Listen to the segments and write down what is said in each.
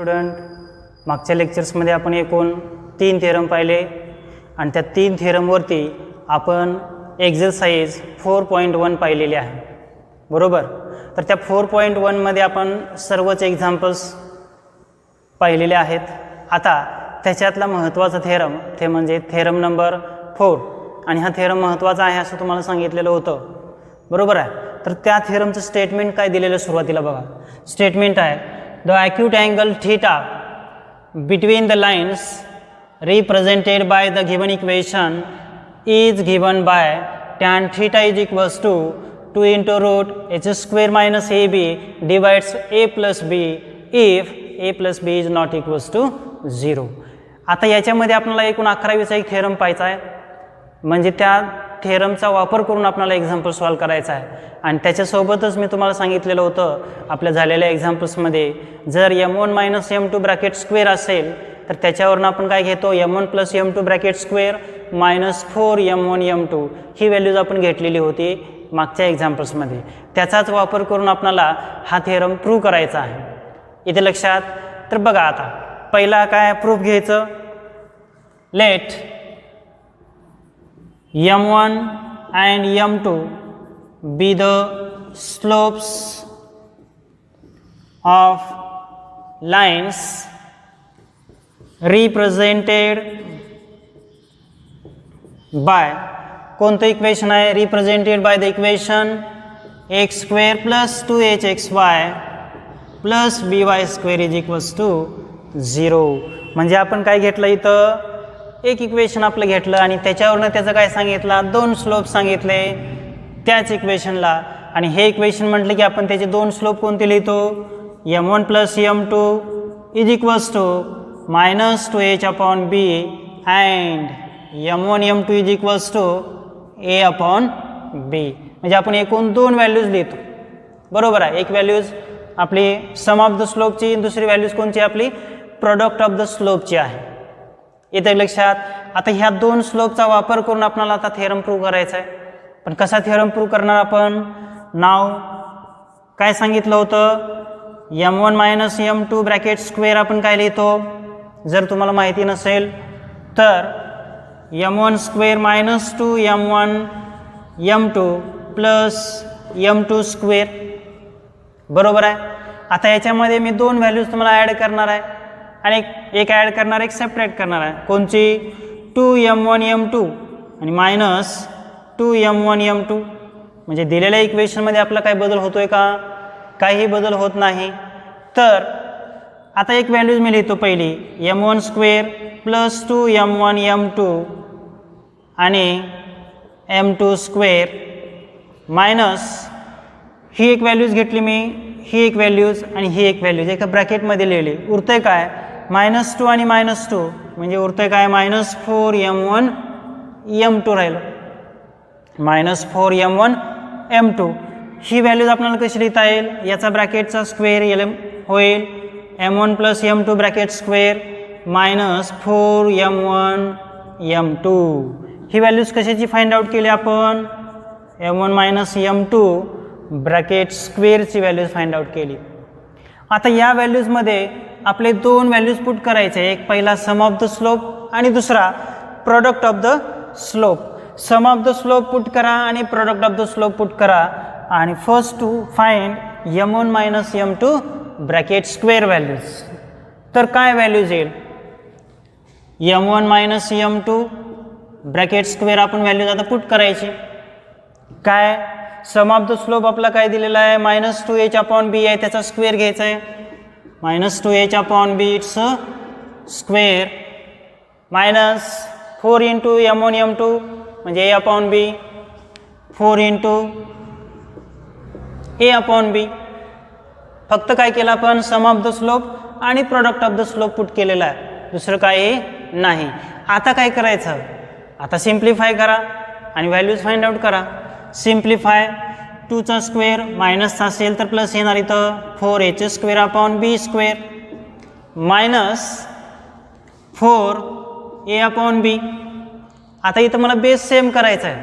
Student, मागच्या लेक्चर्समध्ये आपण एकूण 3 थेरम पाहिले आणि त्या 3 थेरमवरती आपण एक्झरसाइज 4.1 पाहिलेली आहे, बरोबर. तर त्या 4.1 मध्ये आपण सर्वच एक्झाम्पल्स पाहिलेले आहेत. आता त्याच्यातला महत्त्वाचा थेरम ते म्हणजे थेरम नंबर 4 आणि हा थेरम महत्त्वाचा आहे असं तुम्हाला सांगितलेलं होतं, बरोबर आहे. तर त्या थेरमचं स्टेटमेंट काय दिलेलं सुरुवातीला बघा. स्टेटमेंट आहे the acute angle theta between the lines represented by the given equation is given by tan theta is equals to 2 into root h² minus ab divides a plus b if a plus b is not equals to 0. आता याच्यामध्ये आपल्याला एकूण 11वीचा एक theorem पाहायचा आहे, म्हणजे त्या थेरमचा वापर करून आपल्याला एक्झाम्पल सॉल्व करायचा आहे. आणि त्याच्यासोबतच मी तुम्हाला सांगितलेलं होतं आपल्या झालेल्या एक्झाम्पल्समध्ये जर m1 minus m2 bracket square असेल तर त्याच्यावरून आपण काय घेतो m1 plus m2 bracket square minus 4m1 m2 ही व्हॅल्यूज आपण घेतलेली होती मागच्या एक्झाम्पल्समध्ये. त्याचाच वापर करून आपल्याला हा थेरम प्रूव्ह करायचा आहे. इथे लक्षात. तर बघा आता पहिला काय प्रूफ घ्यायचं. Let m1 and m2 be the slopes of lines represented by कोणतं इक्वेशन आहे. Represented by the equation x² plus 2hxy plus by² is equals to 0. म्हणजे आपण काय घेतलं इथं एक इक्वेशन आपलं घेतलं आणि त्याच्यावरनं त्याचं काय सांगितलं 2 स्लोप सांगितले त्याच इक्वेशनला. आणि हे इक्वेशन म्हटलं की आपण त्याचे 2 स्लोप कोणते लिहितो m1 plus m2 is equals to minus 2h upon b and m1 m2 is equals to a upon b. म्हणजे आपण एकूण 2 व्हॅल्यूज लिहितो, बरोबर आहे. एक व्हॅल्यूज आपली सम ऑफ द स्लोपची, दुसरी व्हॅल्यूज कोणची आपली प्रोडक्ट ऑफ द स्लोपची आहे. इथे लक्षात. आता ह्या 2 स्लोपचा वापर करून आपल्याला आता थेरम प्रूव्ह करायचा आहे. पण कसा थेरम प्रूव्ह करणार आपण. नाव काय सांगितलं होतं m1 minus m2 bracket square आपण काय लिहितो जर तुम्हाला माहिती नसेल तर m1 square minus 2m1 m2 plus m2 square, बरोबर आहे. आता याच्यामध्ये मी 2 व्हॅल्यूज तुम्हाला ॲड करणार आहे आणि एक ॲड करणार एक सेपरेट करणार आहे. कोणची 2m1 m2 आणि मायनस 2m1 m2. म्हणजे दिलेल्या इक्वेशनमध्ये आपला काय बदल होतो आहे का. काही बदल होत नाही. तर आता एक व्हॅल्यूज मी लिहितो पहिली m1 square plus 2m1 m2 आणि m2 स्क्वेअर मायनस ही एक व्हॅल्यूज घेतली मी, ही एक व्हॅल्यूज आणि ही एक व्हॅल्यूज एका ब्रॅकेटमध्ये लिहिली. उरतंय काय -2 आणि -2 म्हणजे उरतंय काय -4m1 m2 राहिलं. -4m1 m2 ही व्हॅल्यूज आपल्याला कशी लिहिता येईल. याचा ब्रॅकेटचा स्क्वेअर होईल m1 plus m2 bracket square -4m1 m2. ही व्हॅल्यूज कशाची फाइंड आउट केली आपण m1 मायनस m2 ब्रॅकेट स्क्वेअरची व्हॅल्यूज फाइंड आउट केली. आता या व्हॅल्यूजमध्ये आपले 2 व्हॅल्यूज पुट करायचे. एक पहिला सम ऑफ द स्लोप आणि दुसरा product of the slope. Sum of the slope put करा आणि product of the slope put करा आणि first to find m1 minus m2 bracket square values. तर काय व्हॅल्यूज येईल m1 minus m2 bracket square आपण व्हॅल्यूज आता पुट करायची. काय सम ऑफ द स्लोप आपला काय दिलेला आहे -2h अपॉन b आहे, त्याचा स्क्वेअर घ्यायचा आहे. -2h upon b it's square minus 4 into m1 m2 म्हणजे a upon b 4 into a upon b. फक्त काय केलं आपण सम ऑफ द स्लोप आणि product of the slope put केलेला आहे, दुसरं काही नाही. आता काय करायचं. आता सिम्प्लिफाय करा आणि व्हॅल्यूज फाइंड आउट करा. सिम्प्लिफाय 2चा स्क्वेअर मायनसचा असेल तर प्लस येणार इथं 4h² upon b square minus 4a upon b. आता इथं मला बेस सेम करायचा आहे.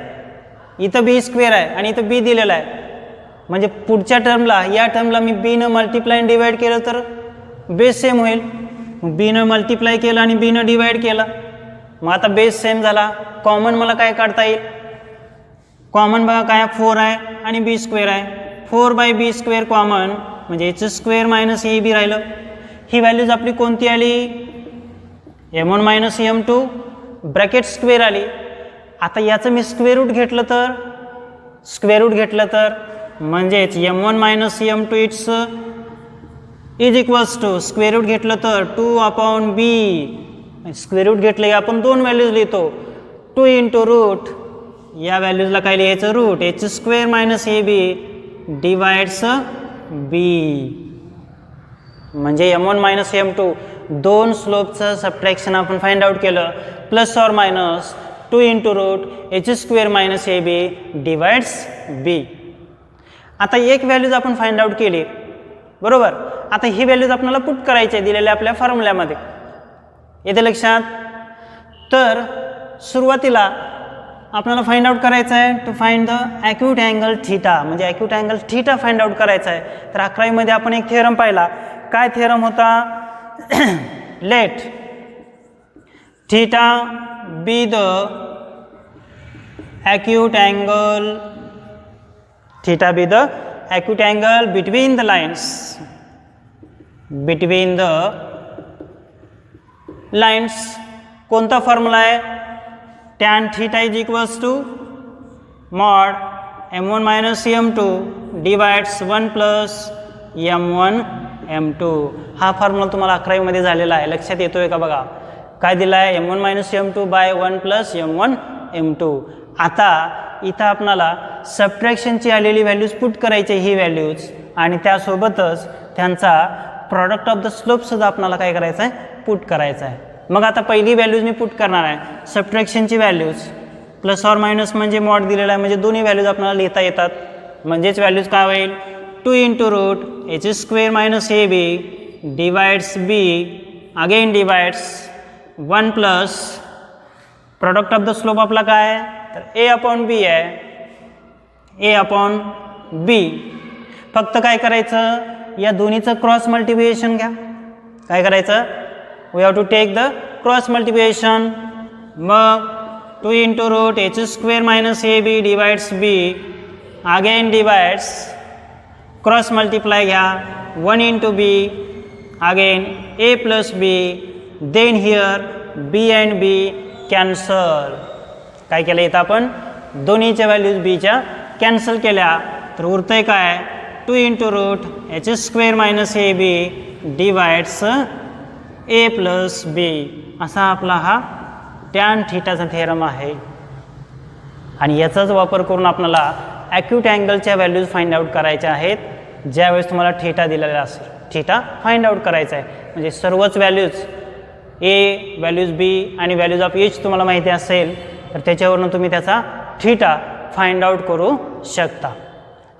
इथं b स्क्वेअर आहे आणि इथं b दिलेला आहे. म्हणजे पुढच्या टर्मला या टर्मला मी b न मल्टिप्लाय डिवाइड केलं तर बेस सेम होईल. मग बीनं मल्टिप्लाय केलं आणि बीनं डिवाईड केलं. मग आता बेस सेम झाला. कॉमन मला काय काढता येईल? कॉमन बघा काय 4 आहे आणि बी स्क्वेअर आहे. 4/b स्क्वेअर कॉमन म्हणजे एच स्क्वेअर मायनस ए बी राहिलं. ही व्हॅल्यूज आपली कोणती आली? m1 minus m2 bracket square आली. आता याचं मी स्क्वेअर रूट घेतलं तर म्हणजेच m1 minus m2 is equals to square root घेतलं तर 2/b. स्क्वेअर रूट घेतलं की आपण दोन व्हॅल्यूज लिहितो. 2 इंटू रूट या व्हॅल्यूजला काय लिहायचं? Root H square minus A B divides B. म्हणजे m1 मायनस m2 दोन स्लोपचं सबट्रॅक्शन आपण फाइंड आउट केलं. Plus or minus 2 into root H square minus A B divides B. आता एक व्हॅल्यूज आपण फाइंड आउट केली बरोबर. आता ही व्हॅल्यूज आपल्याला पुट करायची आहे दिलेल्या आपल्या फॉर्म्युल्यामध्ये. येते लक्षात? तर सुरुवातीला आपल्याला फाइंड आउट करायचं आहे to find the acute angle theta. म्हणजे acute angle theta find out करायचा आहे. तर 11वीमध्ये आपण एक थेरम पाहिला. काय थेरम होता? Let theta be the acute angle. Theta be the acute angle between the lines. Between the lines. कोणता फॉर्म्युला आहे? tan theta is equals to mod m1 minus m2 divides 1 plus m1 m2. हा formula तुम्हाला 11वीमध्ये झालेला आहे. लक्षात येतोय का बघा? काय दिला आहे? m1 minus m2 by 1 plus m1 m2. आता इथं आपणाला सबट्रॅक्शनची आलेली व्हॅल्यूज पुट करायचे ही व्हॅल्यूज आणि त्यासोबतच त्यांचा प्रॉडक्ट ऑफ द स्लोपसुद्धा आपल्याला काय करायचं आहे? पुट करायचं आहे. मग आता पहिली व्हॅल्यूज मी पुट करणार आहे. सबट्रॅक्शनची व्हॅल्यूज प्लस ऑर मायनस म्हणजे मॉड दिलेला आहे म्हणजे दोन्ही व्हॅल्यूज आपल्याला लिहिता येतात. म्हणजेच व्हॅल्यूज काय होईल? 2 into root H square minus A B divides b again divides 1 plus product of the slope आपला काय आहे? तर ए अपॉन बी आहे. A upon b. फक्त काय करायचं? या दोन्हीचं क्रॉस मल्टिप्लिकेशन घ्या. काय करायचं? we have to take the cross multiplication. मग 2 into root h square minus ab divides b again divides cross multiply घ्या 1 into b again a plus b then here b and b cancel. काय केलं इथं आपण? दोन्हीच्या values बीच्या cancel केल्या तर उरतंय काय? 2 into root h square minus ab divides ए प्लस बी. असा आपला हा टॅन थीटाचा थेरम आहे. आणि याचाच वापर करून आपल्याला ॲक्यूट अँगलच्या व्हॅल्यूज फाइंड आउट करायच्या आहेत. ज्यावेळेस तुम्हाला थीटा दिलेला असेल थीटा फाइंड आउट करायचा आहे. म्हणजे सर्वच व्हॅल्यूज ए व्हॅल्यूज बी आणि व्हॅल्यूज ऑफ एच तुम्हाला माहिती असेल तर त्याच्यावरून तुम्ही त्याचा थीटा फाइंड आउट करू शकता.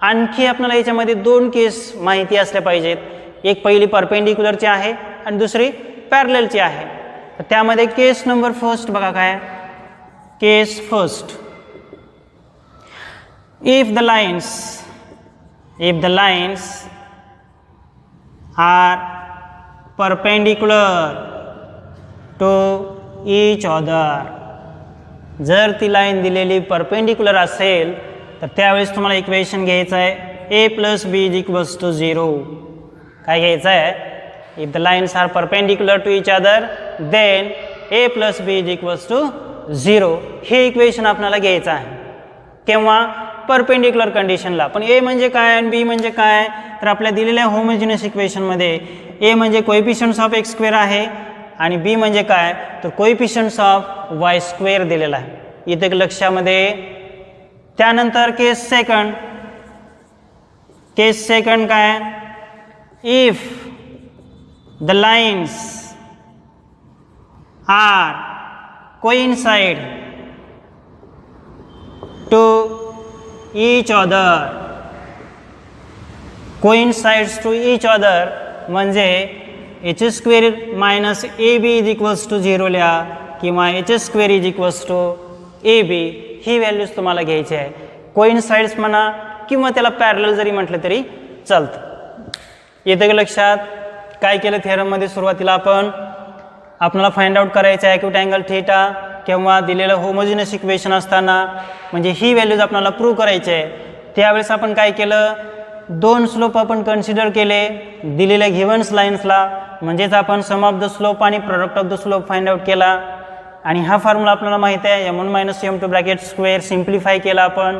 आणखी आपल्याला याच्यामध्ये दोन केस माहिती असल्या पाहिजेत. एक पहिली परपेंडिक्युलरची आहे आणि दुसरी पॅरललची आहे. तर त्यामध्ये केस नंबर फर्स्ट बघा काय? Case first. If the lines are perpendicular to each other. जर ती लाईन दिलेली परपेंडिक्युलर असेल तर त्यावेळेस तुम्हाला इक्वेशन घ्यायचं आहे A plus B is equals to 0. काय घ्यायचं आहे? If the lines are perpendicular to each other, then a plus b is equals to 0. हे इक्वेशन आपल्याला घ्यायचं आहे. केव्हा? परपेंडिक्युलर कंडिशनला. पण ए म्हणजे काय आणि बी म्हणजे काय? तर आपल्या दिलेल्या होमोजिनियस इक्वेशनमध्ये ए म्हणजे कोएफिशियंट्स ऑफ एक्स स्क्वेअर आहे आणि बी म्हणजे काय? तर कोएफिशियंट्स ऑफ वाय स्क्वेअर दिलेला आहे. इथे लक्षामध्ये. त्यानंतर केस सेकंड. केस सेकंड काय? If the lines are coincide to each other. coincides to each other म्हणजे h square minus A B is equals to 0 लिहा किंवा h square is equals to a बी. ही व्हॅल्यूज तुम्हाला घ्यायची आहे. कोइन्साइड्स म्हणा किंवा त्याला पॅरलल जरी म्हटलं तरी चालतं. येतं का लक्षात? काय केलं थेरममध्ये सुरुवातीला आपल्याला फाइंड आउट करायचं आहे ॲक्यूट अँगल थीटा किंवा दिलेलं होमोजिनस इक्वेशन असताना म्हणजे ही व्हॅल्यूज आपल्याला प्रूव्ह करायचे आहे. त्यावेळेस आपण काय केलं, दोन स्लोप आपण कन्सिडर केले दिलेल्या गिव्हन्स लाईन्सला, म्हणजेच आपण सम ऑफ द स्लोप आणि product of the slope find out केला. आणि हा फॉर्म्युला आपल्याला माहिती आहे m1 - m2 bracket square simplify केला आपण,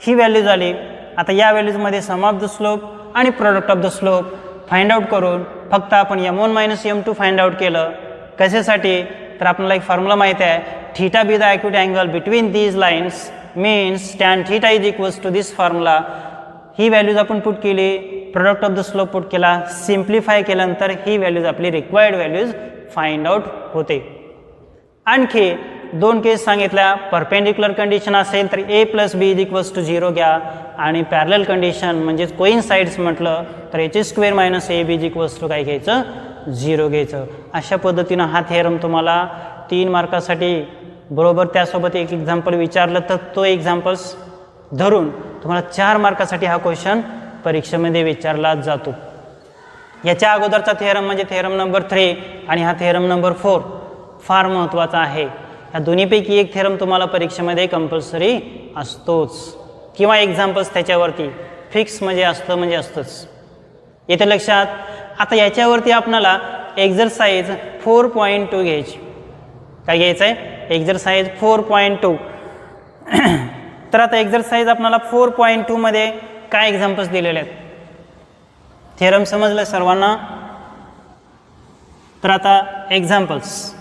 ही व्हॅल्यू झाली. आता या व्हॅल्यूजमध्ये सम ऑफ द स्लोप आणि product of the slope find out करून फक्त आपण m1 - m2 फाइंड आउट केलं. कशासाठी, तर आपल्याला एक फॉर्म्युला माहिती आहे, theta be the acute angle between these lines means tan theta is equals to this formula. ही व्हॅल्यूज आपण पुट केली, product of the slope put केला, सिम्प्लिफाय केल्यानंतर ही व्हॅल्यूज आपली रिक्वायर्ड व्हॅल्यूज फाइंड आउट होते. आणखी दोन केस सांगितल्या, परपेंडिक्युलर कंडिशन असेल तर a + b = 0 घ्या आणि पॅरलल कंडिशन म्हणजेच कोइन्साइड्स म्हटलं तर h² - ab = काय घ्यायचं, 0 घ्यायचं. अशा पद्धतीनं हा थेरम तुम्हाला 3 मार्कासाठी बरोबर त्यासोबत एक एक्झाम्पल विचारलं तर तो एक्झाम्पल्स धरून तुम्हाला 4 मार्कासाठी हा क्वेश्चन परीक्षेमध्ये विचारला जातो. याच्या अगोदरचा थेरम म्हणजे थेरम नंबर 3 आणि हा थेरम नंबर 4 फार महत्त्वाचा आहे. या दोन्हीपैकी एक थेरम तुम्हाला परीक्षेमध्ये कंपल्सरी असतोच किंवा एक्झाम्पल्स त्याच्यावरती फिक्स म्हणजे असतंच. येतं लक्षात. आता याच्यावरती आपल्याला एक्झरसाइज 4.2 घ्यायची. काय घ्यायचं आहे, एक्झरसाइज 4.2. तर आता एक्झरसाइज आपल्याला 4.2 मध्ये काय एक्झाम्पल्स दिलेले आहेत, थेरम समजलं सर्वांना. तर आता एक्झाम्पल्स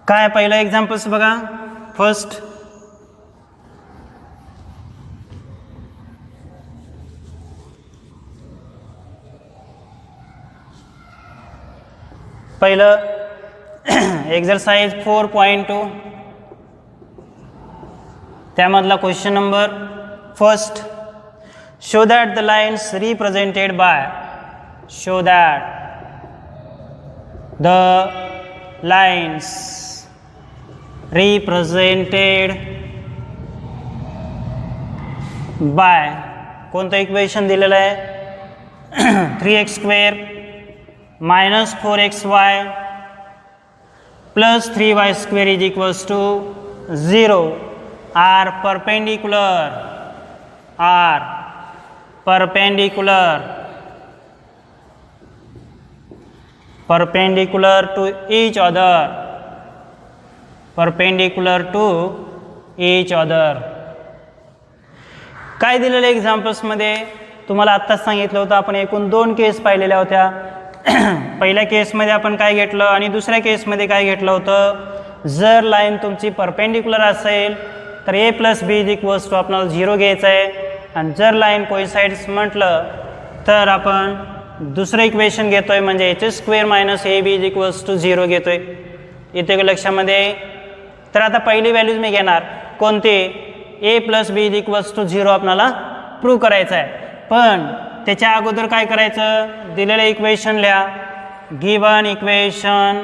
काय, पहिलं एक्झाम्पल्स बघा. फर्स्ट, पहिलं एक्झरसाइज 4.2 त्यामधला question number first, show that the lines represented bye, show that the lines represented bye, कोणतं इक्वेशन दिलेलं आहे, 3x² - 4xy + 3y² = 0 are perpendicular to each other. काय दिलेलं एक्झाम्पल्समध्ये तुम्हाला आत्ताच सांगितलं होतं, आपण एकूण 2 केस पाहिलेल्या होत्या. पहिल्या केसमध्ये आपण काय घेतलं आणि दुसऱ्या केसमध्ये काय घेतलं होतं, जर लाईन तुमची परपेंडिक्युलर असेल तर a + b = आपल्याला 0 घ्यायचं आहे. आणि जर लाईन कोइन्साइड्स म्हटलं तर आपण दुसरं इक्वेशन घेतोय म्हणजे h² - ab = 0 घेतोय. येते का लक्षामध्ये. तर आता पहिली व्हॅल्यूज मी घेणार, कोणते, a + b = 0 आपल्याला प्रूव्ह करायचं आहे. पण त्याच्या अगोदर काय करायचं, दिलेलं इक्वेशन लिहा. गिवन इक्वेशन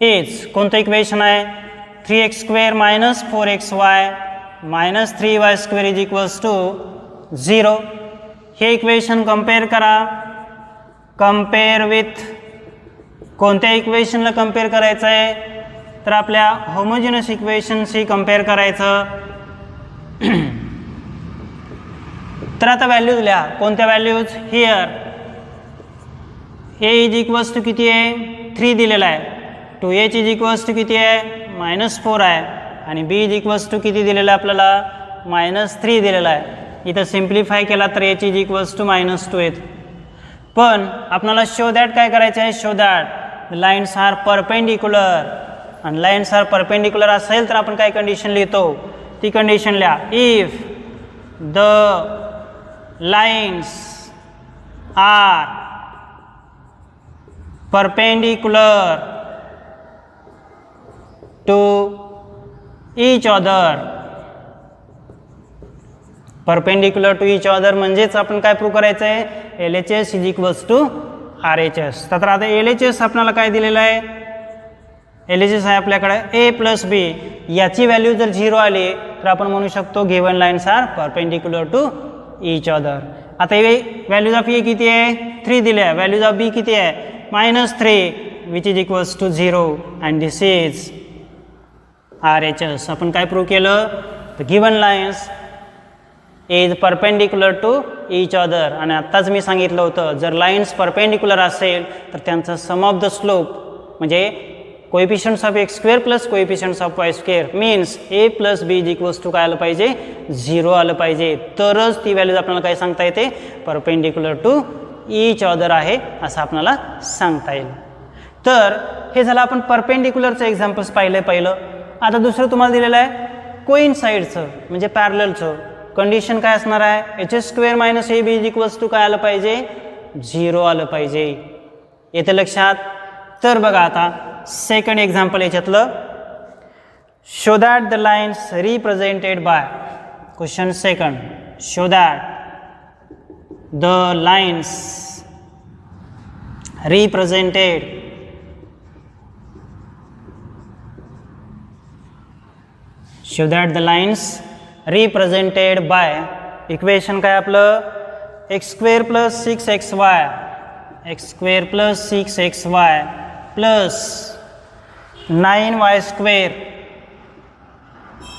इज, कोणतं इक्वेशन आहे, 3x² - 4xy - 3y² = 0. हे इक्वेशन कम्पेअर करा. कम्पेअर विथ, कोणत्या इक्वेशनला कम्पेअर करायचं आहे, तर आपल्या होमोजिनस इक्वेशनशी कम्पेअर करायचं. तर आता व्हॅल्यूज लिहा. कोणत्या व्हॅल्यूज, हिअर a किती आहे, 3 दिलेला आहे. 2h किती आहे, -4 आहे. आणि b किती दिलेलं आहे आपल्याला, -3 दिलेला आहे. इथं सिम्प्लिफाय केला तर h -2 येत. पण आपल्याला शो दॅट काय करायचं आहे, show that lines are perpendicular. आणि लाईन्स आर परपेंडिक्युलर असेल तर आपण काय कंडिशन लिहितो, ती कंडिशन लिहा. If the lines are perpendicular to each other, perpendicular to each other म्हणजेच आपण काय प्रूव्ह करायचं आहे, LHS = RHS. तर आता LHS आपल्याला काय दिलेलं आहे, एल एच एस आहे आपल्याकडे ए प्लस बी, याची व्हॅल्यू जर 0 आली तर आपण म्हणू शकतो given lines are perpendicular to each other. आता हे व्हॅल्यूज ऑफ ए किती आहे 3 दिले आहे, व्हॅल्यूज ऑफ बी किती आहे -3 which is equals to 0 and this is RHS. आपण काय प्रूव्ह केलं तर given lines is perpendicular to each other. आणि आत्ताच मी सांगितलं होतं जर लाईन्स परपेंडिक्युलर असेल तर त्यांचा सम ऑफ द स्लोप म्हणजे coefficients of x square plus coefficients of Y square means A plus B is equals to काय आलं पाहिजे 0 आलं पाहिजे, तरच ती व्हॅल्यूज आपल्याला काय सांगता येते परपेंडिक्युलर टू ईच अदर आहे असं आपल्याला सांगता येईल. तर हे झालं आपण परपेंडिक्युलरचं एक्झाम्पल्स पहिलं. आता दुसरं तुम्हाला दिलेलं आहे कोइन्साइडचं म्हणजे पॅरललचं. कंडिशन काय असणार आहे h s square minus A B is equals to काय आलं पाहिजे 0 आलं पाहिजे. येतं लक्षात. तर बघा आता सेकंड एक्झाम्पल याच्यातलं show that the lines represented by question second show that the lines represented show that the lines represented by equation काय आपलं x square plus 6xy plus 9y square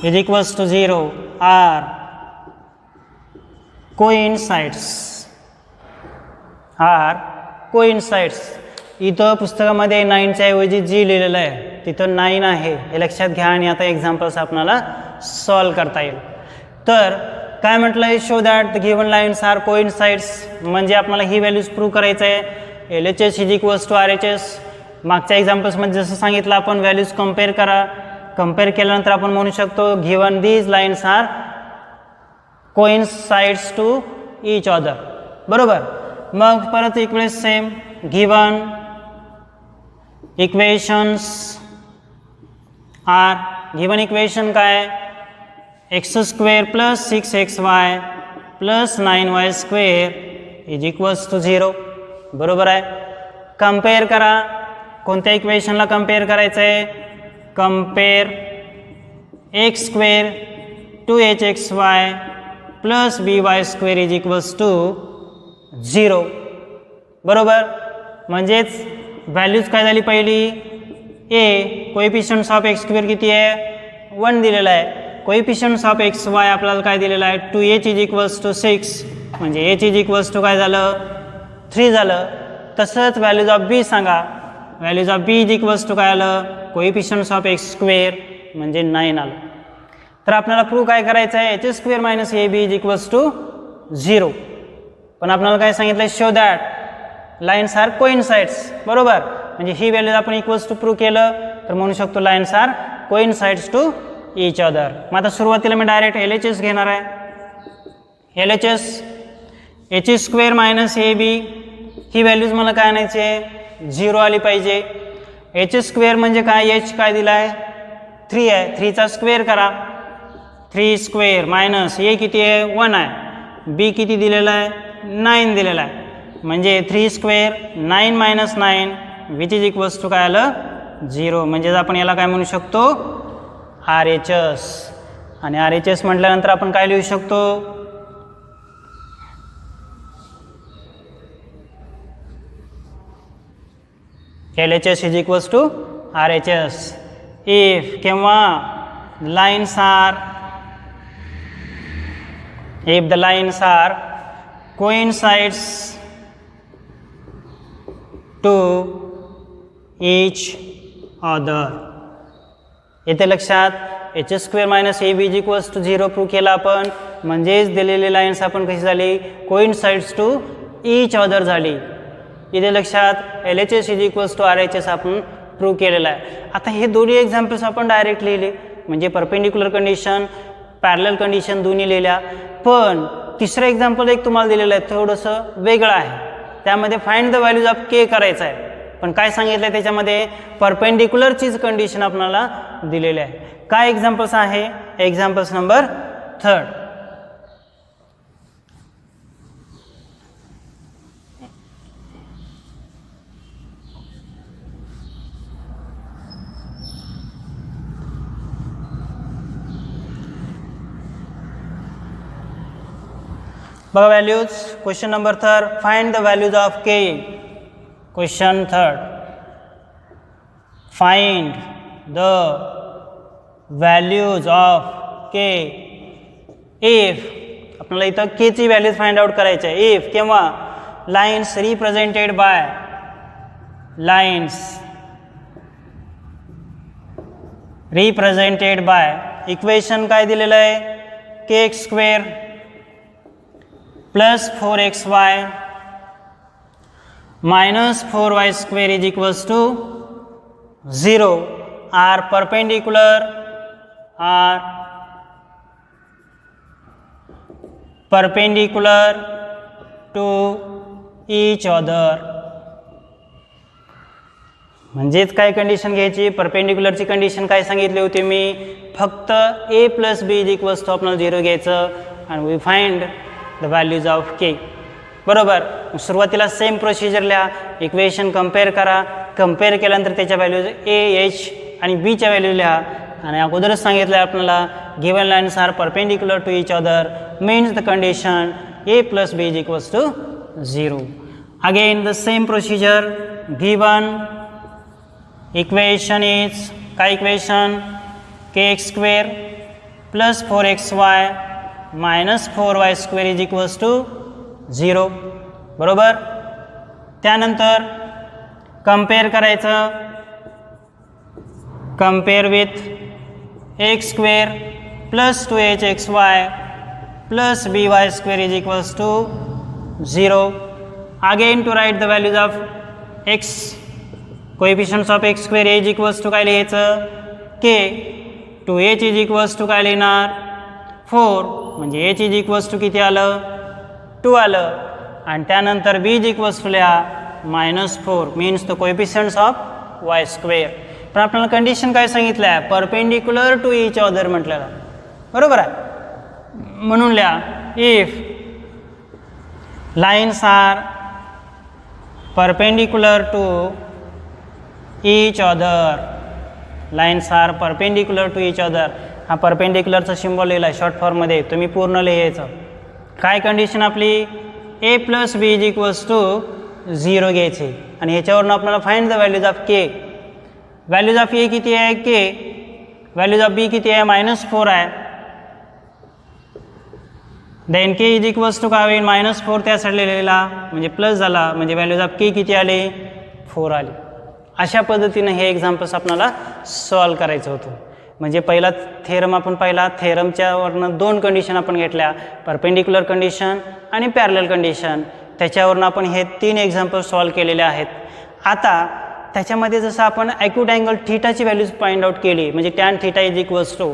is equals to 0 are coincides. इथं पुस्तकामध्ये 9च्या ऐवजी जी लिहिलेलं आहे तिथं 9 आहे हे लक्षात घ्या आणि आता एक्झाम्पल्स आपल्याला सॉल्व करता येईल. तर काय म्हटलं आहे show that the given lines are coincides म्हणजे आपल्याला ही व्हॅल्यूज प्रूव्ह करायचं आहे L H S is equals to R H S. मागच्या एक्झाम्पल्समध्ये जसं सांगितलं आपण व्हॅल्यूज कम्पेअर करा, कम्पेअर केल्यानंतर आपण म्हणू शकतो given these lines are coincides to each other. बरोबर. मग परत equation same given equations are given equation काय X square plus 6xy plus 9y square is equals to 0. बरोबर आहे. कम्पेअर करा. कोणत्या इक्वेशनला कम्पेअर करायचं आहे compare x square 2hxy plus by square is equals to 0. बरोबर. म्हणजेच व्हॅल्यूज काय झाली पहिली a coefficients of x square किती आहे 1 दिलेला आहे, कोएफिशियंट्स ऑफ एक्स वाय आपल्याला काय दिलेलं आहे 2h इज इक्वल्स टू 6 म्हणजे h इज इक्वल्स टू काय झालं 3 झालं. तसंच व्हॅल्यूज ऑफ बी सांगा, values of b is equals to काय आलं कोएफिशियंट्स ऑफ एक्स स्क्वेअर म्हणजे 9 आलं. तर आपल्याला प्रूव्ह काय करायचं आहे H square minus A B is equals to 0. पण आपल्याला काय सांगितलं आहे show that lines are coincides. बरोबर. म्हणजे ही व्हॅल्यूज आपण इक्वल्स टू प्रूव्ह केलं तर म्हणू शकतो lines are coincides to each other. मग आता सुरुवातीला मी डायरेक्ट एल एच एस घेणार आहे. L H S H square minus A B ही व्हॅल्यूज मला काय आणायची आहे 0 आली पाहिजे. एच स्क्वेअर म्हणजे काय एच काय दिला आहे 3 आहे, 3चा स्क्वेअर करा 3 स्क्वेअर मायनस ए किती आहे 1 आहे, बी किती दिलेला आहे 9 दिलेला आहे म्हणजे 3 square 9 minus 9 which is equals to काय आलं 0. म्हणजेच आपण याला काय म्हणू शकतो आर एच एस. आणि आर एच एस म्हटल्यानंतर आपण काय लिहू शकतो L H S is equals to R H S if किंवा lines are if the lines are coincides to each other. येथे लक्षात H square minus A B is equals to 0 prove केला आपण म्हणजेच दिलेली लाईन्स आपण कशी झाली कोइन्साइड्स टू ईच अदर झाली. इथे लक्षात L H S is equals to R H S आपण प्रूव्ह केलेला आहे. आता हे दोन्ही एक्झाम्पल्स आपण डायरेक्ट लिहिले म्हणजे परपेंडिक्युलर कंडिशन पॅरलल कंडिशन दोन्ही लिहिल्या. पण तिसरं एक्झाम्पल एक तुम्हाला दिलेलं आहे थोडंसं वेगळं आहे. त्यामध्ये फाइंड द व्हॅल्यूज ऑफ के करायचं आहे. पण काय सांगितलं आहे त्याच्यामध्ये परपेंडिक्युलरचीच कंडिशन आपल्याला दिलेली आहे. काय एक्झाम्पल्स आहे एक्झाम्पल्स नंबर 3. बघा values. Question number 3, find the values of K. Question 3, find the values of K if. आपल्याला इथं केची व्हॅल्यूज फाइंड आउट करायचे आहे. इफ केव्हा लाईन्स रिप्रेझेंटेड बाय इक्वेशन काय दिलेलं आहे, K X square plus 4xy minus 4y square is equals to 0 are perpendicular to each other. म्हणजेच काय कंडिशन घ्यायची, परपेंडिक्युलरची कंडिशन काय सांगितली होती मी, फक्त a plus B is equals to आपल्याला 0 घ्यायचं आणि we find the values of K. बरोबर. सुरुवातीला सेम प्रोसिजर लिहा, इक्वेशन कम्पेअर करा, कम्पेअर केल्यानंतर त्याच्या व्हॅल्यूज ए एच आणि बीच्या व्हॅल्यू लिहा. आणि अगोदरच सांगितलं आहे आपल्याला given lines are perpendicular to each other means the condition a plus B is equals to 0. Again the same procedure. Given equation is काय equation, K X square plus 4xy minus 4y square is equals to 0. बरोबर. त्यानंतर compare करायचं, compare with X square plus 2hxy plus by square is equals to 0. Again to write the values of x, coefficients of x square is equals to काय लिहायचं, k. 2h is equals to काय लिहिणार 4, म्हणजे h is equals to किती आलं 2 आलं. आणि त्यानंतर b इज इक्वल्स टू लिहा -4 means the coefficients of y square. पण आपल्याला कंडिशन काय सांगितलं आहे, परपेंडिक्युलर टू ईच अदर म्हटलेलं. बरोबर आहे. म्हणून लिहा if lines are perpendicular to each other, lines are perpendicular to each other. हा परपेंडिक्युलरचा सिम्बॉल लिहिला आहे शॉर्ट फॉर्ममध्ये, तुम्ही पूर्ण लिहायचं. काय कंडिशन आपली, A plus B is equals to 0 घ्यायची आणि ह्याच्यावरून आपल्याला find the values of K. Values of A किती आहे के, व्हॅल्यूज ऑफ बी किती आहे -4 आहे. Then k is equals to काय होईल -4 त्या साईड लिहिलेला म्हणजे प्लस झाला, म्हणजे व्हॅल्यूज ऑफ के किती आले 4 आले. अशा पद्धतीनं हे एक्झाम्पल्स आपल्याला सॉल्व करायचं होतं. म्हणजे पहिला थेरम आपण पाहिला, थेरमच्यावरनं 2 कंडिशन आपण घेतल्या, परपेंडिक्युलर कंडिशन आणि पॅरलल कंडिशन. त्याच्यावरून आपण हे 3 एक्झाम्पल सॉल्व केलेले आहेत. आता त्याच्यामध्ये जसं आपण ॲक्यूट अँगल थीटाची व्हॅल्यूज फाइंड आउट केली, म्हणजे tan theta is equals to,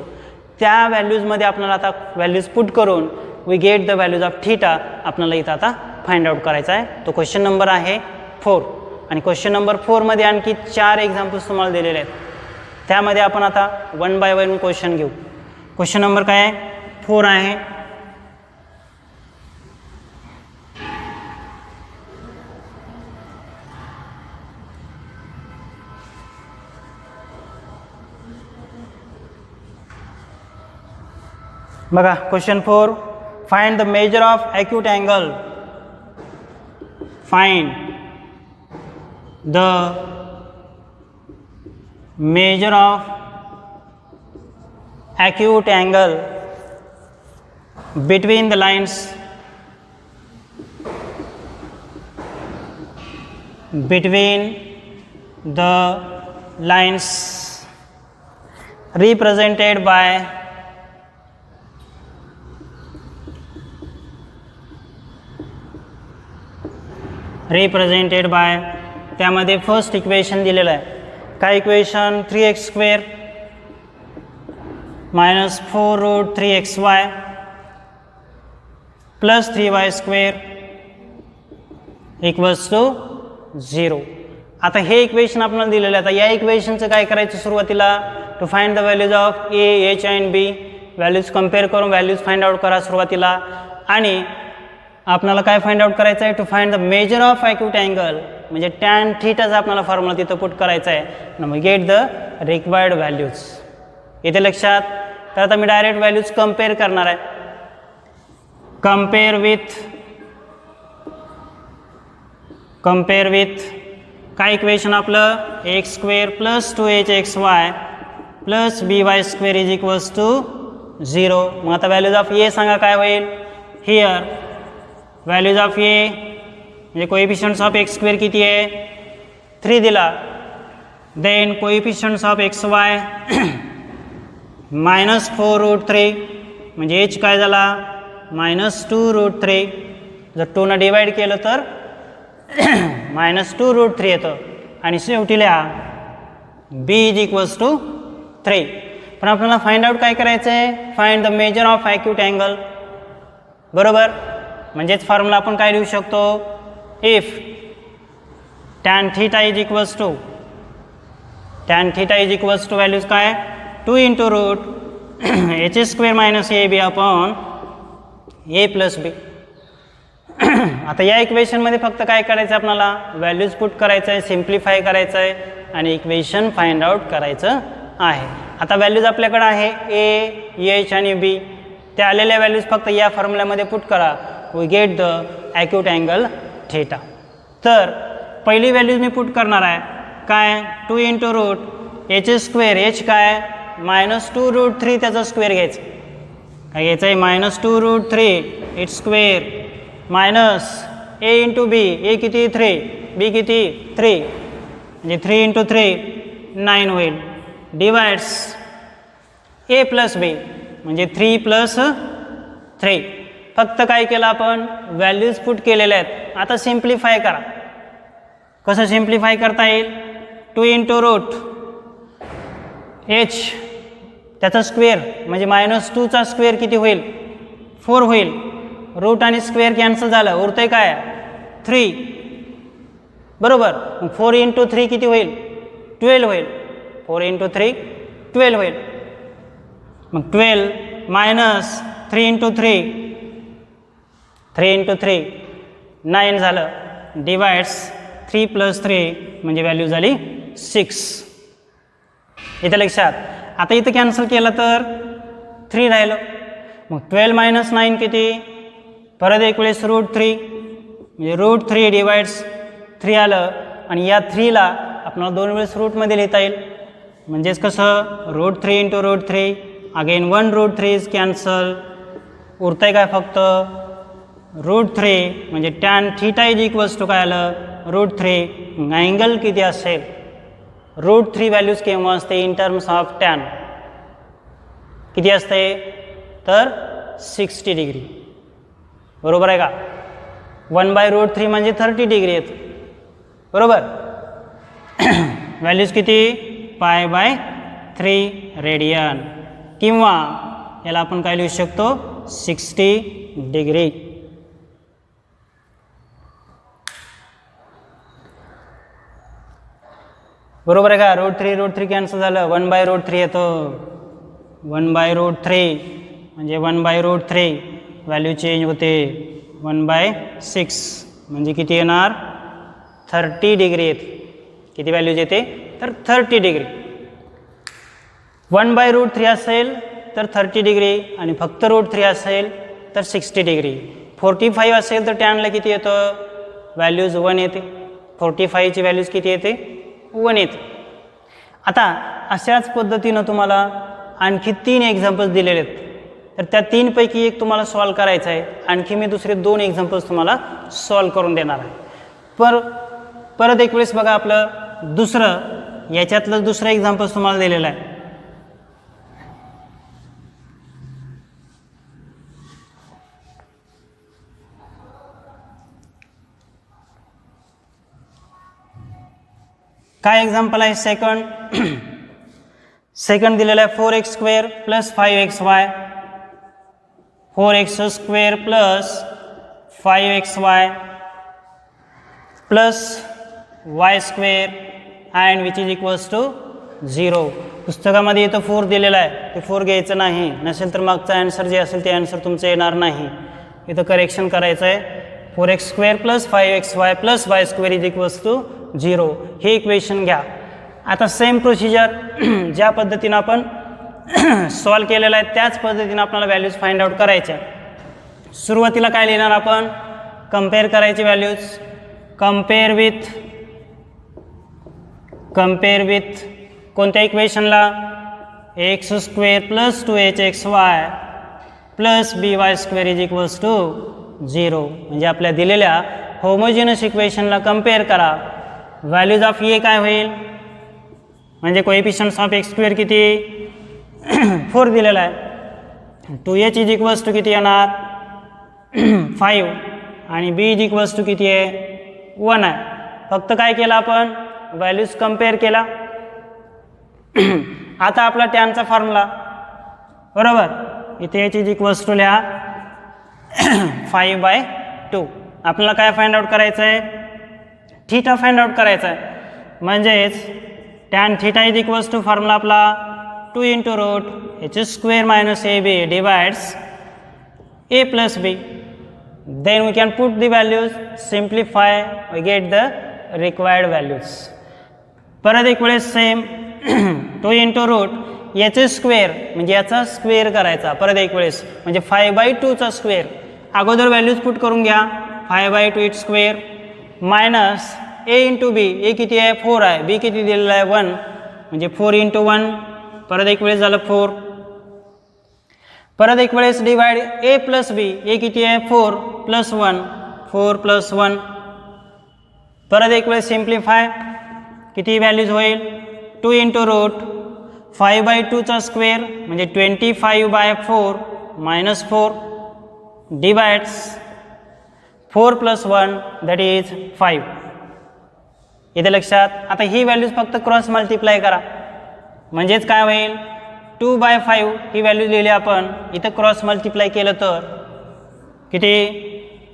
त्या व्हॅल्यूजमध्ये आपल्याला आता व्हॅल्यूज पुट करून we get the values of theta आपल्याला इथं आता फाइंड आउट करायचा आहे. तो क्वेश्चन नंबर आहे 4. आणि क्वेश्चन नंबर 4मध्ये आणखी 4 एक्झाम्पल्स तुम्हाला दिलेले आहेत. त्यामध्ये आपण आता 1 बाय 1 क्वेश्चन घेऊ. क्वेश्चन नंबर काय आहे 4 आहे. बघा question 4, find the measure of acute angle. Find the measure of acute angle between the lines represented by त्यामध्ये फर्स्ट इक्वेशन दिलेलं आहे. काय equation, 3x square minus 4√3xy plus 3y square equals to 0. आता हे इक्वेशन आपल्याला दिलेलं आहे. आता या इक्वेशनचं काय करायचं, सुरुवातीला to find the values of a h and b, values compare करून व्हॅल्यूज फाइंड आउट करा सुरुवातीला. आणि आपल्याला काय फाइंड आउट करायचं आहे, to find the measure of acute angle, म्हणजे टॅन थीटाचा आपल्याला फॉर्म्युला तिथं पुट करायचा आहे. मग गेट द रिक्वायर्ड व्हॅल्यूज. इथे लक्षात. तर आता मी डायरेक्ट व्हॅल्यूज कम्पेअर करणार आहे. कम्पेअर विथ काय इक्वेशन आपलं x square plus 2hxy plus by² is equals to 0. मग आता व्हॅल्यूज ऑफ ए सांगा काय होईल. हिअर व्हॅल्यूज ऑफ ए म्हणजे कोएफिशियंट्स ऑफ एक्स स्क्वेअर किती आहे 3 दिला. देन कोएफिशियंट्स ऑफ एक्स वाय -4√3 म्हणजे एच काय झाला -2√3. जर 2 डिवाइड केलं तर -2√3 येतं आणि शेवटी लिहा b इज इक्वल्स टू 3. पण आपल्याला फाइंड आउट काय करायचं आहे find the measure of acute angle. बरोबर म्हणजेच फॉर्म्युला आपण काय लिहू शकतो if tan θ is equals to values काय 2 into root h² - ab upon a plus b. आता या इक्वेशनमध्ये फक्त काय करायचं आपल्याला व्हॅल्यूज पुट करायचं आहे सिम्प्लिफाय करायचं आहे आणि इक्वेशन फाइंड आउट करायचं आहे. आता व्हॅल्यूज आपल्याकडे आहे a h आणि b. त्या आलेल्या व्हॅल्यूज फक्त या फॉर्म्युल्यामध्ये पुट करा. We get the acute angle theta. तर पहिली व्हॅल्यूज मी पुट करणार आहे काय 2 इंटू रूट h² h काय -2√3 त्याचा स्क्वेअर घ्यायचं. काय घ्यायचं आहे -2√3 it's square minus a into b. a किती 3 b किती 3 म्हणजे 3 इंटू 3 9 होईल. डिवाइड्स a प्लस b म्हणजे 3 प्लस 3. फक्त काय केलं आपण व्हॅल्यूज पुट केलेल्या आहेत. आता सिम्प्लिफाय करा. कसं सिम्प्लिफाय करता येईल 2 इंटू रूट h त्याचा स्क्वेअर म्हणजे -2चा स्क्वेअर किती होईल 4 होईल. रूट आणि स्क्वेअर कॅन्सल झालं उरतंय काय 3. बरोबर 4 इंटू 3 किती होईल 12 होईल. 4 इंटू 3 12 होईल. मग 12 मायनस 3 इंटू 3 9 झालं. डिवाइड्स 3 प्लस 3 म्हणजे व्हॅल्यू झाली 6. इथं लक्षात. आता इथं कॅन्सल केलं तर 3 राहिलं. मग 12 मायनस 9 किती परत एक वेळेस √3 म्हणजे √3 डिवाइड्स 3 आलं आणि या 3ला आपल्याला 2 वेळेस रूटमध्ये लिहिता येईल. म्हणजेच कसं √3 इंटू √3 अगेन 1 √3 इज कॅन्सल. उरतंय काय फक्त √3 म्हणजे tan θ इज इक्वल्स टू काय आलं √3. अँगल किती असेल √3 व्हॅल्यूज केव्हा असते इन टर्म्स ऑफ tan किती असते तर 60 डिग्री. बरोबर आहे का 1/√3 म्हणजे 30 डिग्री येतं. बरोबर व्हॅल्यूज किती π/3 रेडियन किंवा याला आपण काय लिहू शकतो 60 डिग्री. बरोबर आहे का √3 कॅन्सल झालं 1/√3 येतं. 1/√3 म्हणजे 1/√3 व्हॅल्यू चेंज होते 1/6 म्हणजे किती येणार 30 डिग्री येते. किती व्हॅल्यूज येते तर 30 डिग्री. 1/√3 असेल तर 30 डिग्री आणि फक्त √3 असेल तर 60 डिग्री. 45 असेल तर टॅनला किती येतं व्हॅल्यूज 1 येते. 45ची व्हॅल्यूज किती येते 1 येते. आता अशाच पद्धतीनं तुम्हाला आणखी 3 एक्झाम्पल्स दिलेले आहेत. तर त्या 3 पैकी एक तुम्हाला सॉल्व करायचं आहे. आणखी मी दुसरे 2 एक्झाम्पल्स तुम्हाला सॉल्व करून देणार आहे. परत एक वेळेस बघा आपलं दुसरं याच्यातलं दुसरं एक्झाम्पल्स तुम्हाला दिलेलं आहे. काय एक्झाम्पल आहे सेकंड दिलेलं आहे 4x² plus 5xy 4x² plus 5xy plus y² and which is equals to 0. पुस्तकामध्ये इथं 4 दिलेलं आहे ते 4 घ्यायचं नाही. नसेल तर मागचा ॲन्सर जे असेल ते ॲन्सर तुमचं येणार नाही. इथं करेक्शन करायचं आहे 4x² plus 5xy plus y² is equals to 0. हे इक्वेशन घ्या. आता सेम प्रोसिजर ज्या पद्धतीनं आपण सॉल्व केलेलं आहे त्याच पद्धतीनं आपल्याला व्हॅल्यूज फाइंड आउट करायच्या. सुरुवातीला काय लिहिणार आपण, कम्पेअर करायची व्हॅल्यूज, कम्पेअर विथ कोणत्या इक्वेशनला, X square plus 2hxy plus by square is equals to 0. म्हणजे आपल्या दिलेल्या होमोजिनस इक्वेशनला कम्पेअर करा. व्हॅल्यूज ऑफ ए काय होईल, म्हणजे कोएफिशियंट्स ऑफ एक्स स्क्वेअर किती 4 दिलेला आहे, 2h इज इक्वल्स टू किती येणार 5 आणि b इज इक्वल्स टू किती आहे 1 आहे. फक्त काय केलं आपण, व्हॅल्यूज कम्पेअर केला. आता आपला टॅनचा फॉर्म्युला बरोबर, इथे h इज इक्वल्स टू लिहा 5/2. आपल्याला काय फाइंड आउट करायचं आहे, थीटा फाइंड आउट करायचा आहे. म्हणजेच tan theta is equals to formula आपला 2 into root h square minus ab divides a plus b. Then we can put the values, simplify, we get the required values. परत एक वेळेस same 2 into root याचे square म्हणजे याचा square करायचा परत एक वेळेस, म्हणजे 5/2चा स्क्वेअर. अगोदर व्हॅल्यूज पुट करून घ्या, 5/2 it square minus a into B, A किती आहे 4 आहे, बी किती दिलेला आहे 1, म्हणजे 4 इंटू 1 परत एक वेळेस झालं 4. परत एक वेळेस divide a plus B, A किती आहे 4 प्लस 1, 4 प्लस 1. परत एक वेळेस सिम्प्लिफाय, किती व्हॅल्यूज होईल 2 इंटू रूट 5/2चा स्क्वेअर म्हणजे 25/4 minus 4 divides 4 plus 1 that is 5. इथे लक्षात. आता ही व्हॅल्यूज फक्त क्रॉस मल्टिप्लाय करा, म्हणजेच काय होईल 2/5 ही व्हॅल्यू लिहिली आपण, इथं क्रॉस मल्टिप्लाय केलं तर किती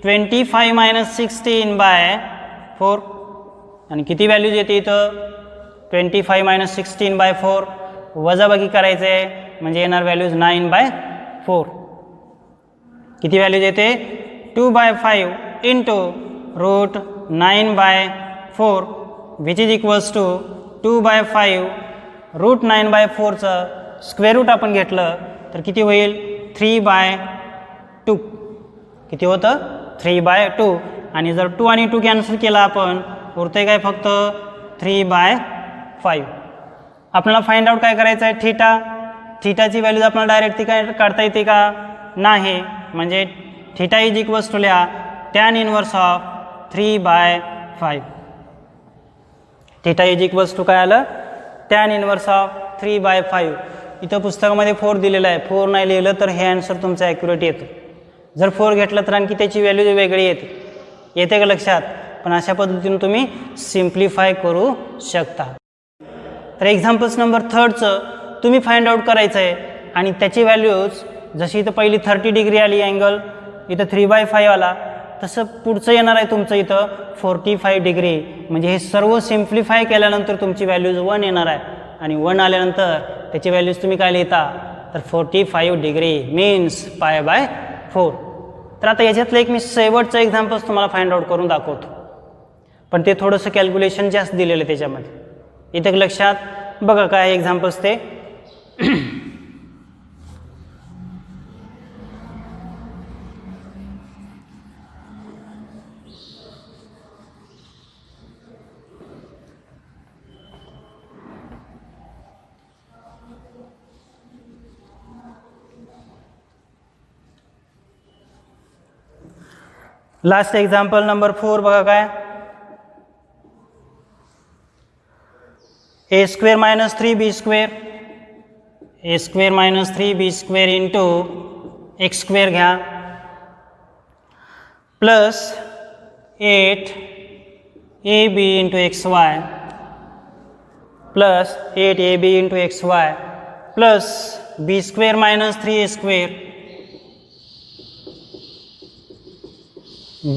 25 मायनस 16/4 आणि किती व्हॅल्यूज येते इथं 25 मायनस 16/4 वजाबाकी करायचं आहे म्हणजे येणार व्हॅल्यूज 9/4. किती व्हॅल्यूज येते 2/5 into root 9/4 which is equals to 2/5 root 9/4चं स्क्वेअर रूट आपण घेतलं तर किती होईल 3/2. किती होतं 3/2. आणि जर 2 आणि 2 कॅन्सल केला आपण उरते काय फक्त 3/5. आपल्याला फाइंड आउट काय करायचं आहे थीटा. थीटाची व्हॅल्यूज आपल्याला डायरेक्ट ती काय काढता येते का नाही, म्हणजे थीटा इज इक्वल्स टू लिहा tan inverse of 3/5. Theta is equals to काय आलं टॅन इनवर्स ऑफ 3/5. इथं पुस्तकामध्ये 4 दिलेलं आहे, 4 नाही लिहिलं तर हे आन्सर तुमचं ॲक्युरेट येतं. जर 4 घेतलं तर आणखी त्याची व्हॅल्यू वेगळी येते का लक्षात. पण अशा पद्धतीने तुम्ही सिम्प्लिफाय करू शकता. तर एक्झाम्पल्स नंबर 3चं तुम्ही फाइंड आउट करायचं आहे आणि त्याची व्हॅल्यूज जशी इथं पहिली 30 डिग्री आली अँगल, इथं 3/5 आला, तसं पुढचं येणार आहे तुमचं इथं 45 डिग्री. म्हणजे हे सर्व सिम्प्लिफाय केल्यानंतर तुमची व्हॅल्यूज 1 येणार आहे आणि 1 आल्यानंतर त्याची व्हॅल्यूज तुम्ही काय लिहिता तर 45 डिग्री मीन्स π/4. तर आता याच्यातलं एक मी शेवटचं एक्झाम्पल्स तुम्हाला फाइंड आउट करून दाखवतो, पण ते थोडंसं कॅल्क्युलेशन जास्त दिलेलं आहे त्याच्यामध्ये. इथे लक्षात बघा काय एक्झाम्पल्स ते. लास्ट एक्झाम्पल नंबर 4 बघा काय, a square minus 3b square, a square minus 3b square into X square घ्या plus 8ab into XY plus 8ab into XY plus b square minus 3a square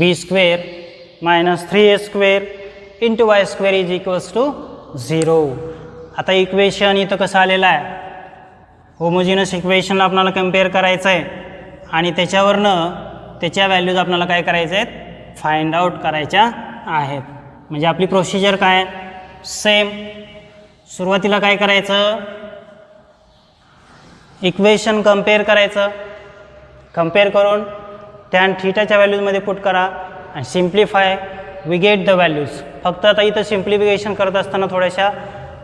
b square minus 3a square into y square is equals to 0. आता equation इथं कसं आलेलं आहे, homogeneous इक्वेशनला आपल्याला compare करायचं आहे आणि त्याच्यावरनं त्याच्या व्हॅल्यूज आपल्याला काय करायचं आहेत फाइंड आउट करायच्या आहेत. म्हणजे आपली प्रोसिजर काय सेम. सुरुवातीला काय करायचं इक्वेशन कम्पेअर करायचं, कम्पेअर करून टॅन थीटाच्या व्हॅल्यूजमध्ये पुट करा आणि simplify, we get the values. फक्त आता इथं सिम्प्लिफिकेशन करत असताना थोड्याशा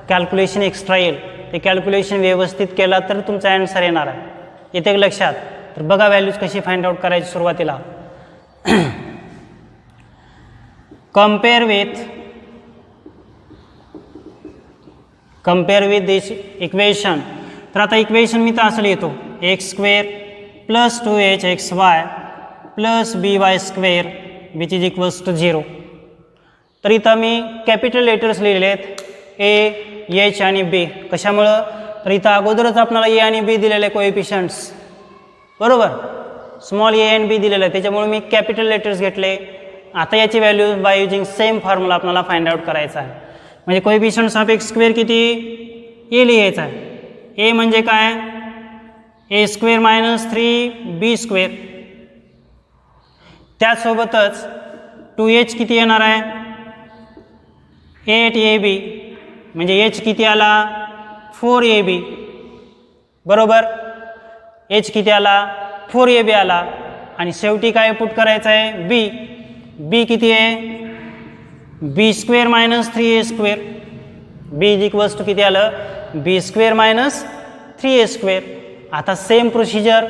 कॅल्क्युलेशन एक्स्ट्रा येईल, ते कॅल्क्युलेशन व्यवस्थित केला तर तुमचा ॲन्सर येणार आहे. येते लक्षात? तर बघा व्हॅल्यूज कशी फाइंड आउट करायची. सुरुवातीला कम्पेअर विथ दिस इक्वेशन. तर आता इक्वेशन मी तर असं लिहितो, x square plus 2hxy plus by² which is equals to 0. तर इथं मी कॅपिटल लेटर्स लिहिलेले आहेत, ए, एच आणि बी. कशामुळं? तर इथं अगोदरच आपल्याला ए आणि बी दिलेले कोएफिशियंट्स, बरोबर, स्मॉल ए अँड बी दिलेलं आहे, त्याच्यामुळे मी कॅपिटल लेटर्स घेतले. आता याची value by using same formula आपल्याला फाइंड आउट करायचा आहे. म्हणजे कोएफिशियंट्स ऑफ एक्स स्क्वेअर किती? ए लिहायचा आहे. ए म्हणजे काय? ए स्क्वेअर मायनस 3b². त्यासोबतच 2h किती येणार आहे? 8ab. म्हणजे h किती आला? 4ab. बरोबर, h किती आला? 4ab आला. आणि शेवटी काय पुट करायचं आहे? b. b किती आहे? b² minus 3a². b is equals to किती आलं? b² minus 3a². आता सेम प्रोसिजर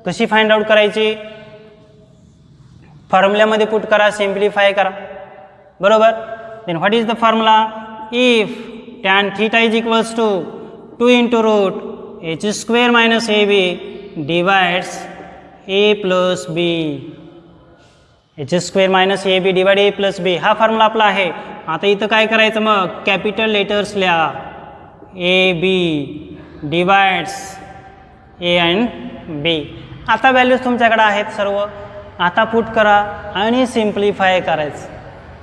कशी फाइंड आउट करायची? फॉर्म्युल्यामध्ये पुट करा, सिम्प्लिफाय करा, बरोबर. Then what is the formula? If tan theta is equals to 2 into root h² minus ab divides a plus b. h² minus ab divide a plus b हा formula आपला आहे. आता इथं काय करायचं मग? कॅपिटल लेटर्स लिहा, A B divides A and बी. आता व्हॅल्यूज तुमच्याकडे आहेत सर्व. आता पुट करा आणि सिम्प्लिफाय करायचं.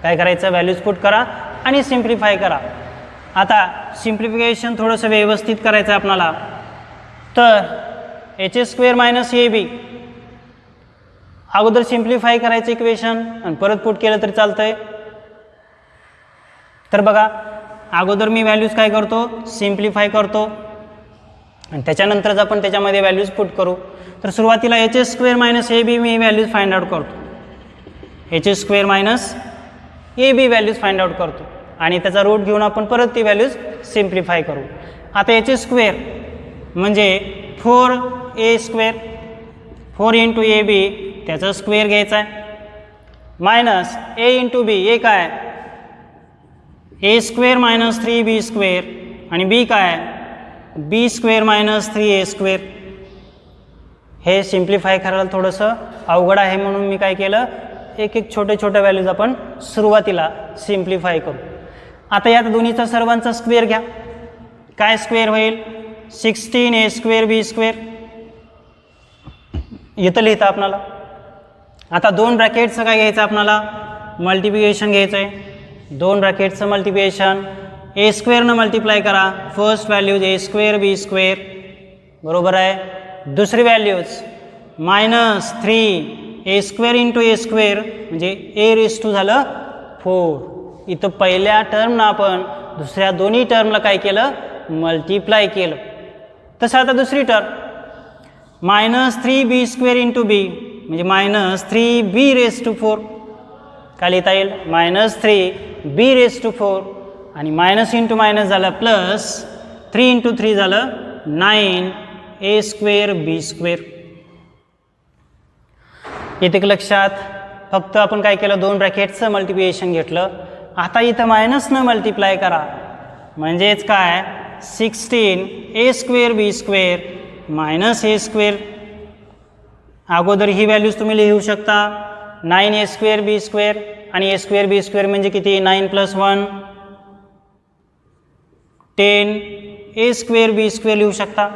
काय करायचं? व्हॅल्यूज पुट करा आणि सिम्प्लिफाय करा. आता सिम्प्लिफिकेशन थोडंसं व्यवस्थित करायचं आपल्याला. तर h² मायनस ab अगोदर सिम्प्लिफाय करायचं इक्वेशन आणि परत पुट केलं तरी चालतंय. तर बघा, अगोदर मी व्हॅल्यूज काय करतो? सिम्प्लिफाय करतो आणि त्याच्यानंतरच आपण त्याच्यामध्ये व्हॅल्यूज पुट करू. तर सुरुवातीला h² मायनस ab मी व्हॅल्यूज फाइंड आउट करतो. h² minus ab values find out करतो आणि त्याचा रूट घेऊन आपण परत ती व्हॅल्यूज सिम्प्लिफाय करू. आता h² म्हणजे 4a², 4 इंटू ab त्याचा स्क्वेअर घ्यायचा आहे, मायनस a इंटू बी. ए काय? a² मायनस 3b² आणि b काय? b² minus 3a². हे सिम्प्लिफाय करायला थोडंसं अवघड आहे म्हणून मी काय केलं, एक एक छोट्या व्हॅल्यूज आपण सुरुवातीला सिम्प्लिफाय करू. आता यात दोन्हीचा सर्वांचा स्क्वेअर घ्या. काय स्क्वेअर होईल? 16a² b². इथं लिहिता आपणाला. आता दोन ब्रॅकेटचं काय घ्यायचं आपणाला? मल्टिप्लिकेशन घ्यायचं आहे. दोन ब्रॅकेटचं मल्टिप्लिकेशन a² न मल्टिप्लाय करा. फर्स्ट व्हॅल्यूज a² b², बरोबर आहे. दुसरी values minus 3a² into a² म्हणजे a⁻² झालं 4. इथं पहिल्या टर्मनं आपण दुसऱ्या दोन्ही टर्मला काय केलं? मल्टिप्लाय केलं. तसं आता दुसरी term minus 3b² into b म्हणजे मायनस 3b⁻⁴. काय लिहिता येईल? मायनस 3b⁻⁴ आणि मायनस इंटू मायनस झालं प्लस 3 इंटू 3 झालं 9a² b². येते लक्षात? फक्त आपण काय केलं? दोन ब्रॅकेटचं मल्टिप्लिकेशन घेतलं. आता इथं मायनसनं मल्टिप्लाय करा म्हणजेच काय? 16a² b² minus a². अगोदर ही व्हॅल्यूज तुम्ही लिहू शकता, 9a² b² आणि a² b² म्हणजे किती? 9 + 1 10a² b² लिहू शकता.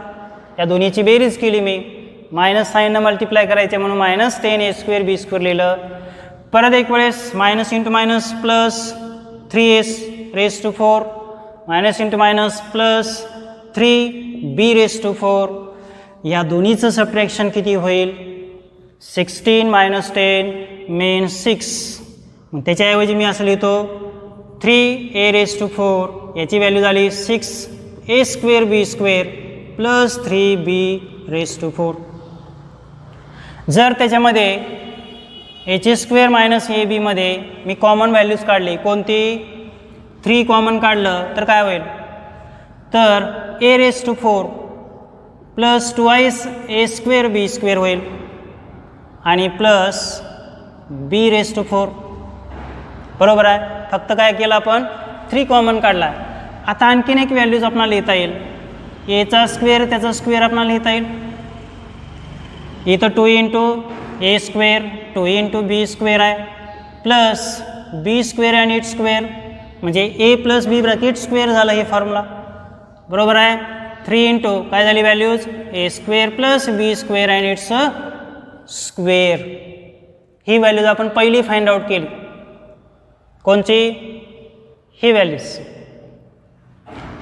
या दोन्हीची बेरीज केली मी, मायनस साईननं मल्टिप्लाय करायचे म्हणून मायनस 10a² b² लिहिलं. परत एक वेळेस minus into minus plus 3a⁴ minus into minus plus 3b⁻⁴. या दोन्हीचं सबट्रॅक्शन किती होईल? 16 मायनस 10 मीन्स 6. मग त्याच्याऐवजी मी असं लिहितो 3a⁴ याची व्हॅल्यू झाली 6a² b² प्लस 3b⁻⁴. जर त्याच्यामध्ये h² मायनस ए बीमध्ये मी कॉमन व्हॅल्यूज काढली, कोणती 3 कॉमन काढलं तर काय होईल, तर a⁴ प्लस 2a² b² होईल आणि प्लस b⁴. बरोबर आहे. फक्त काय केलं आपण 3 कॉमन काढला. आता आणखीन एक व्हॅल्यूज आपल्याला लिहिता येईल, a² त्याचा स्क्वेअर आपल्याला लिहिता येईल. इथं 2 × a² 2 × b² आहे प्लस b² आणि इट्स स्क्वेअर म्हणजे a plus b bracket square झालं हे फॉर्म्युला. बरोबर आहे. 3 × काय झाली व्हॅल्यूज a² प्लस b² आणि इट्स स्क्वेअर. ही व्हॅल्यूज आपण पहिली फाइंड आउट केली. कोणची? ही व्हॅल्यूज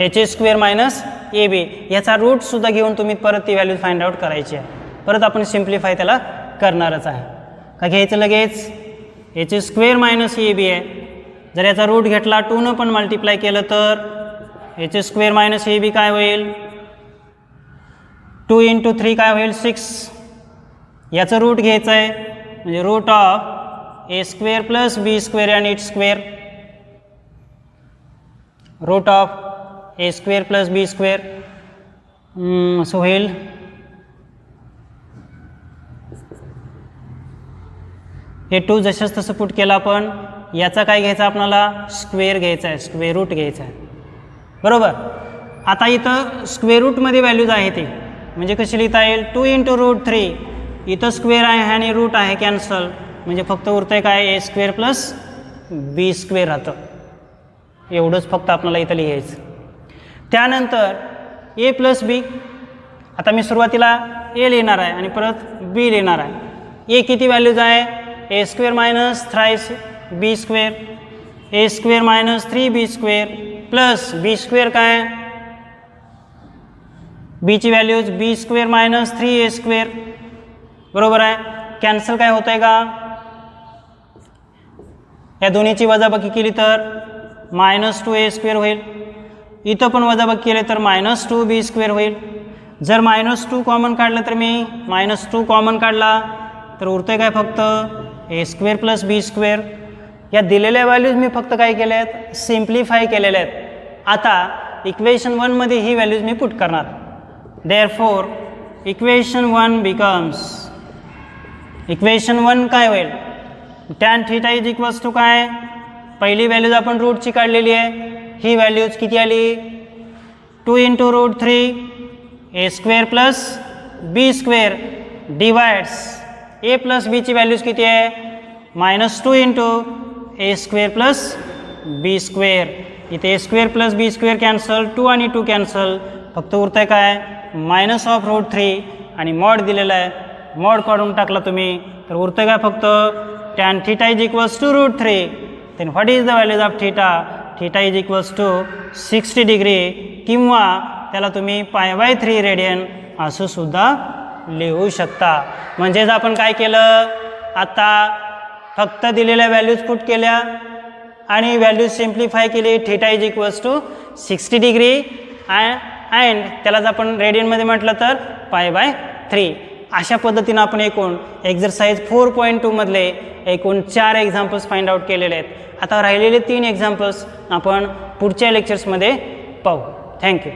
h² मायनस ए बी. याचा रूटसुद्धा घेऊन तुम्ही परत ती व्हॅल्यूज फाइंड आउट करायची आहे. परत आपण सिम्प्लिफाय त्याला करणारच आहे. का घ्यायचं लगेच h² मायनस ए बी आहे. जर याचा रूट घेतला 2 पण मल्टिप्लाय केलं तर h² मायनस ए बी काय होईल, 2 × 3 काय होईल 6. याचं रूट घ्यायचं आहे म्हणजे route of a² plus b² आणि it's square. Root of a² plus b² असं होईल. हे 2 जसंच तसं पुट केलं आपण. याचा काय घ्यायचा आपल्याला स्क्वेअर घ्यायचा आहे, स्क्वेअर रूट घ्यायचा आहे. बरोबर. आता इथं स्क्वेअर रूटमध्ये व्हॅल्यूज आहे ते म्हणजे कशी लिहिता येईल, 2 × √3. इथं स्क्वेअर आहे आणि रूट आहे कॅन्सल म्हणजे फक्त उरतंय काय a² प्लस b² राहतं. एवढंच फक्त आपल्याला इथं लिहायचं. त्यानंतर a प्लस बी. आता मी सुरुवातीला a लिहिणार आहे आणि परत b लिहिणार आहे. a किती व्हॅल्यूज आहे, a² minus thrice b² a² minus 3b² plus b² काय बीची व्हॅल्यूज b² मायनस 3a². बरोबर आहे. कॅन्सल काय होत आहे का, या दोन्हीची वजाबाकी केली तर -2a² होईल. इथं पण वजाबाकी केली तर -2b² होईल. जर -2 कॉमन काढलं तर मी -2 कॉमन काढला तर उरतंय काय फक्त a² प्लस b². या दिलेल्या व्हॅल्यूज मी फक्त काय केल्या आहेत, सिम्प्लिफाय केलेल्या आहेत. आता इक्वेशन 1 मध्ये ही व्हॅल्यूज मी पुट करणार. देअरफॉर इक्वेशन 1 बिकम्स, इक्वेशन 1 काय होईल, tan θ इज इक्वल्स टू काय, पहिली व्हॅल्यूज आपण रूटची काढलेली आहे. ही व्हॅल्यूज किती आली, 2 × √3 a² plus b² divides a plus बीची व्हॅल्यूज किती आहे, -2 × a² प्लस b². इथे a² प्लस b² कॅन्सल, 2 आणि 2 कॅन्सल, फक्त उरत आहे काय -√3 आणि मॉड दिलेला आहे. मॉड काढून टाकला तुम्ही तर उरतं काय फक्त tan θ is equals to √3. Then what is the values of θ is equals to 60 degree किंवा त्याला तुम्ही π/3 रेडियन असं सुद्धा लिहू शकता. म्हणजेच आपण काय केलं, आता फक्त दिलेल्या व्हॅल्यूज पुट केल्या आणि व्हॅल्यूज सिम्प्लिफाय केली. θ is equals to 60 degree and त्यालाच आपण रेडियनमध्ये म्हटलं तर π/3. अशा पद्धतीनं आपण एकूण एक्झरसाइज 4.2 मधले एकूण 4 एक्झाम्पल्स फाइंड आउट केलेले आहेत. आता राहिलेले 3 एक्झाम्पल्स आपण पुढच्या लेक्चर्समध्ये पाहू. थँक्यू.